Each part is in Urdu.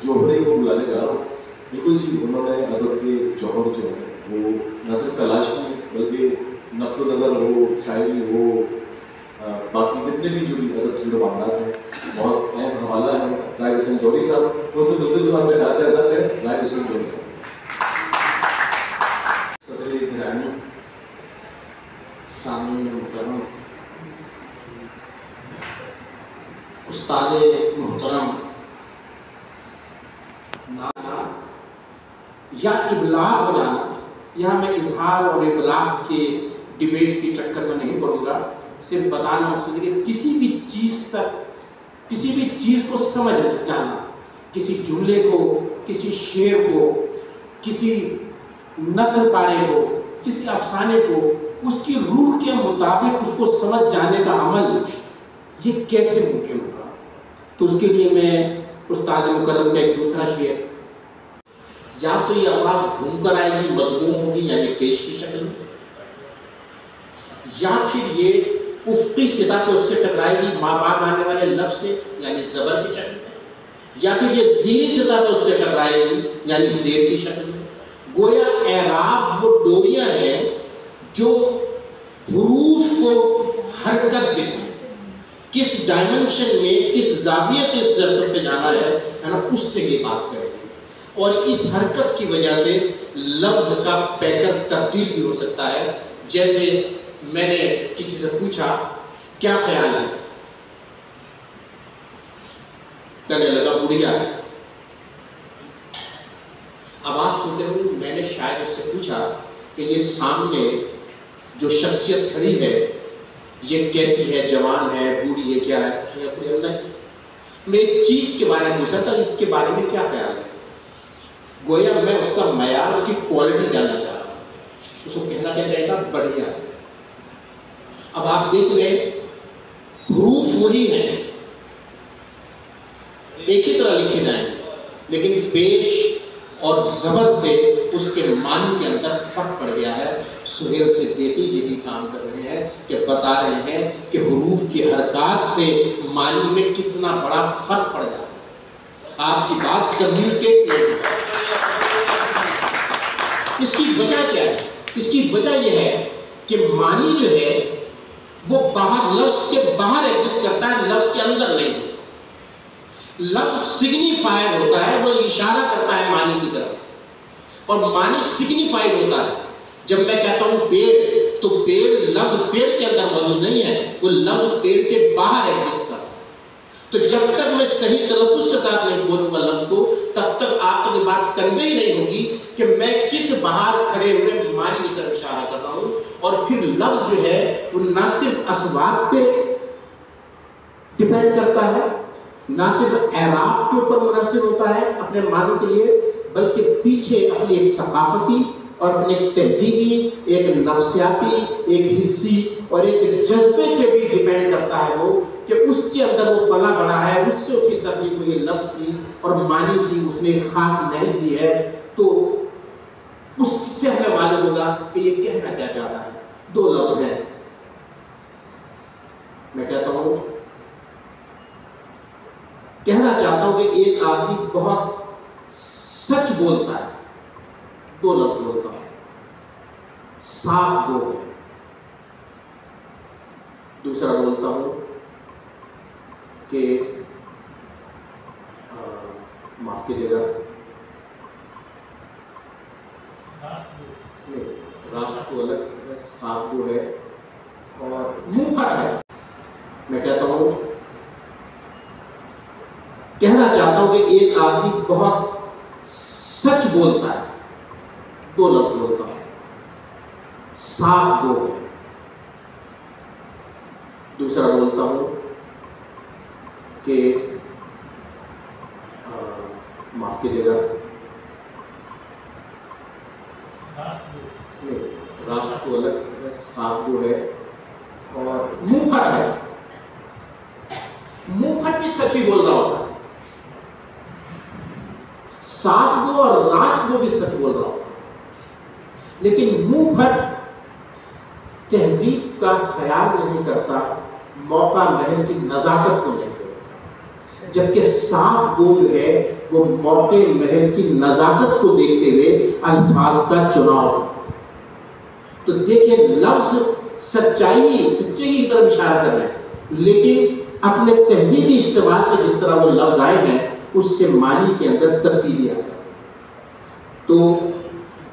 جوہری کو بلانے جا رہا ہوں. بالکل جی، انہوں نے ادب کے جوہر جو ہے وہ نہ صرف تلاش کی بلکہ نقد و نظر ہو، شاعری ہو، باقی جتنے بھی جڑی ادب کے جڑے معاملات ہیں، بہت اہم حوالہ ہے راہیل حسین جوہری صاحب. وہ سے بالکل صاحب میں خیال کا اظہار کریں. راہیل حسین جوہری صاحب. صدر گرامی، سامعین محترم، استاد محترم، یا ابلاغ ہو جانا، یہاں میں اظہار اور ابلاغ کے ڈیبیٹ کے چکر میں نہیں پڑوں گا. صرف بتانا مقصد ہے کہ کسی بھی چیز کو سمجھ جانا، کسی جملے کو، کسی شعر کو، کسی نثر پارے کو، کسی افسانے کو اس کی روح کے مطابق اس کو سمجھ جانے کا عمل یہ کیسے ممکن ہوگا. تو اس کے لیے میں استاد مکرم کا ایک دوسرا شعر، یا تو یہ آواز گھوم کر آئے گی، مضموم ہوگی یعنی پیش کی شکل میں، یا پھر یہ افقی سطح پہ اس سے ٹکرائے گی ماں باپ آنے والے لفظ سے یعنی زبر کی شکل میں، یا پھر یہ زیری سطح پہ اس سے ٹکرائے گی یعنی زیر کی شکل میں. گویا اعراب وہ ڈوریاں ہیں جو حروف کو حرکت دیتے ہیں. کس ڈائمنشن میں، کس زاویے سے اس حرکت پہ جانا ہے نا، اس سے یہ بات کریں گے. اور اس حرکت کی وجہ سے لفظ کا پیکر تبدیل بھی ہو سکتا ہے. جیسے میں نے کسی سے پوچھا کیا خیال ہے، کہنے لگا بڑھیا ہے. اب آپ سنتے ہو، میں نے شاید اس سے پوچھا کہ یہ سامنے جو شخصیت کھڑی ہے یہ کیسی ہے، جوان ہے، بوڑھی ہے، کیا ہے؟ نہیں، میں ایک چیز کے بارے میں پوچھا تھا، اس کے بارے میں کیا خیال ہے. گویا میں اس کا معیار، اس کی کوالٹی جاننا چاہ رہا ہوں. اس کو کہنا کیا چاہیے گا، بڑھیا ہے. اب آپ دیکھ لیں، حروف وہی ہیں، ایک ہی طرح لکھے جائیں گے، لیکن پیش اور زبر سے اس کے معنی کے اندر فرق پڑ گیا ہے. سہیل صدیقی یہی کام کر رہے ہیں کہ بتا رہے ہیں کہ حروف کی حرکات سے معنی میں کتنا بڑا فرق پڑ جاتا ہے. آپ کی بات کمیونیکیٹ نہیں ہے. اس کی وجہ کیا ہے؟ اس کی وجہ یہ ہے کہ معنی جو ہے وہ باہر، لفظ کے باہر ایگزسٹ کرتا ہے، لفظ کے اندر نہیں ہوتا. لفظ سگنیفائر ہوتا ہے، وہ اشارہ کرتا ہے معنی کی طرف، اور معنی سگنیفائر ہوتا ہے. جب میں کہتا ہوں پیڑ، تو پیڑ لفظ پیڑ کے اندر موجود نہیں ہے، وہ لفظ پیڑ کے باہر ایگزسٹ کرتا ہے. تو جب تک میں صحیح تلفظ کے ساتھ نہیں بولوں گا لفظ کو، تب تک آپ تک یہ بات کنوے ہی نہیں ہوگی کہ میں کس باہر کھڑے ہوئے معنی کی طرف اشارہ کر رہا ہوں. اور پھر لفظ جو ہے وہ نہ صرف اسباب پہ ڈیپینڈ کرتا ہے، نہ صرف اعراب کے اوپر منحصر ہوتا ہے اپنے معنی کے لیے، بلکہ پیچھے اپنی ایک ثقافتی اور اپنے ایک تہذیبی، ایک نفسیاتی، ایک حصی اور ایک جذبے پہ بھی ڈیپینڈ کرتا ہے وہ، کہ اس کے اندر وہ پلا بڑا ہے، اس سے اس کی تخلیق ہوئی لفظ کی اور معنی کی اس نے ایک خاص نہج دی ہے. تو اس سے ہمیں معلوم ہوگا کہ یہ کہنا کیا چاہتا ہے. دو لفظ ہیں، میں کہتا ہوں، کہنا چاہتا ہوں کہ ایک آدمی بہت سچ بولتا ہے. دو لفظ بولتا ہوں، صاف بول ہے. دوسرا بولتا ہوں کہ معاف کیجیے گا، راست کو الگ ہے، صاف کو ہے، اور منہ پھٹ ہے. میں کہتا ہوں، کہنا چاہتا ہوں کہ ایک آدمی بہت سچ بولتا ہے. دو لفظ بولتا ہوں، صاف بول ہے. دوسرا بولتا ہوں کہ معاف کیجیے گا، راست کو الگ ہے، صاف کو ہے، اور منہ پھٹ ہے. منہ پھٹ بھی سچ ہی بول رہا ہوتا ہے، صاف کو اور راست کو بھی سچ بول رہا ہوتا ہے. لیکن منہ پھٹ تہذیب کا خیال نہیں کرتا، موقع محل کی نزاکت کو نہیں دیکھتا. جبکہ صاف گو جو ہے وہ موقع محل کی نزاکت کو دیکھتے ہوئے الفاظ کا چناؤ. تو دیکھیں لفظ سچائی کی طرف اشارہ کر رہے ہیں، لیکن اپنے تہذیبی استعمال میں جس طرح وہ لفظ آئے ہیں اس سے معنی کے اندر تبدیلی آ جاتی ہے. تو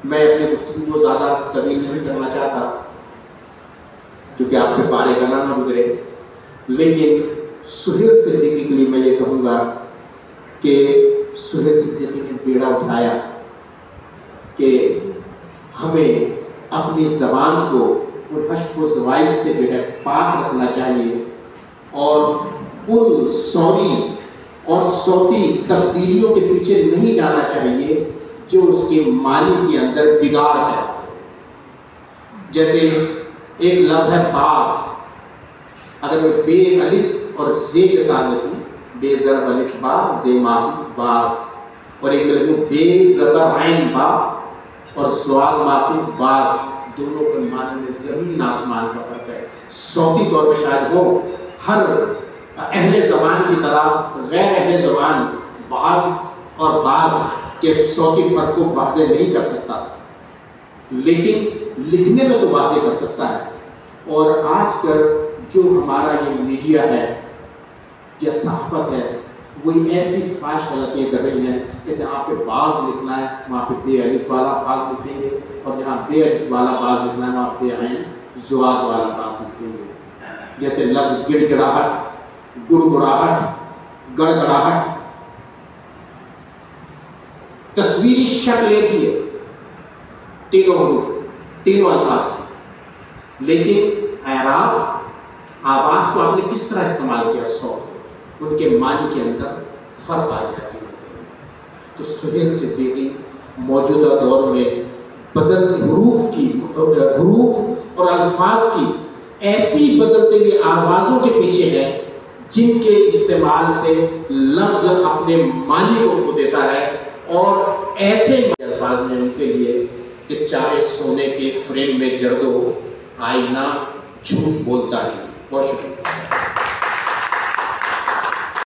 میں اپنے گفتگو کو زیادہ طویل نہیں کرنا چاہتا کیونکہ آپ کے بارے گانا نہ گزرے، لیکن سہیل صدیقی کے لیے میں یہ کہوں گا کہ سہیل صدیقی نے بیڑا اٹھایا کہ ہمیں اپنی زبان کو ان حشو و زوائد سے جو ہے پاک رکھنا چاہیے اور ان سوری اور صوتی تبدیلیوں کے پیچھے نہیں جانا چاہیے جو اس کے معنی کے اندر بگاڑ ہے. جیسے ایک لفظ ہے باز، اگر میں بے الف اور زے کے ساتھ لکھوں، بے ضرب الف با زے معطوف باز، اور ایک میں لکھوں بے زبر عین با اور سوال معطوف باز، دونوں کے معنی میں زمین آسمان کا فرق ہے. صوتی طور پہ شاید ہو ہر اہل زبان کی طرح غیر اہل زبان باز اور باز کے صوتی فرق کو واضح نہیں کر سکتا، لیکن لکھنے میں تو واضح کر سکتا ہے. اور آج کل جو ہمارا یہ میڈیا ہے یا صحافت ہے وہ ایسی فاش غلطیاں کر رہی ہیں کہ جہاں پہ باز لکھنا ہے وہاں پہ بے الف والا باز لکھ دیں گے، اور جہاں بے الف والا باز لکھنا ہے وہاں بے عین زوال والا باز لکھ دیں گے. جیسے لفظ گڑ گڑاہٹ، گڑ گڑاہٹ، گڑ گڑاہٹ تصویری شکل ایک ہی ہے تینوں حروف تینوں الفاظ کی، لیکن اعراب آواز کو آپ نے کس طرح استعمال کیا، صوت، ان کے معنی کے اندر فرق آ جاتی ہے. تو سہیل صدیقی موجودہ دور میں بدلتی حروف اور الفاظ کی ایسی بدلتی ہوئی آوازوں کے پیچھے ہے جن کے استعمال سے لفظ اپنے معنی کو کھو دیتا ہے، اور ایسے الفاظ میں ان کے لیے کہ چاہے سونے کے فریم میں جڑ دو آئینہ جھوٹ بولتا ہے. بہت شکریہ.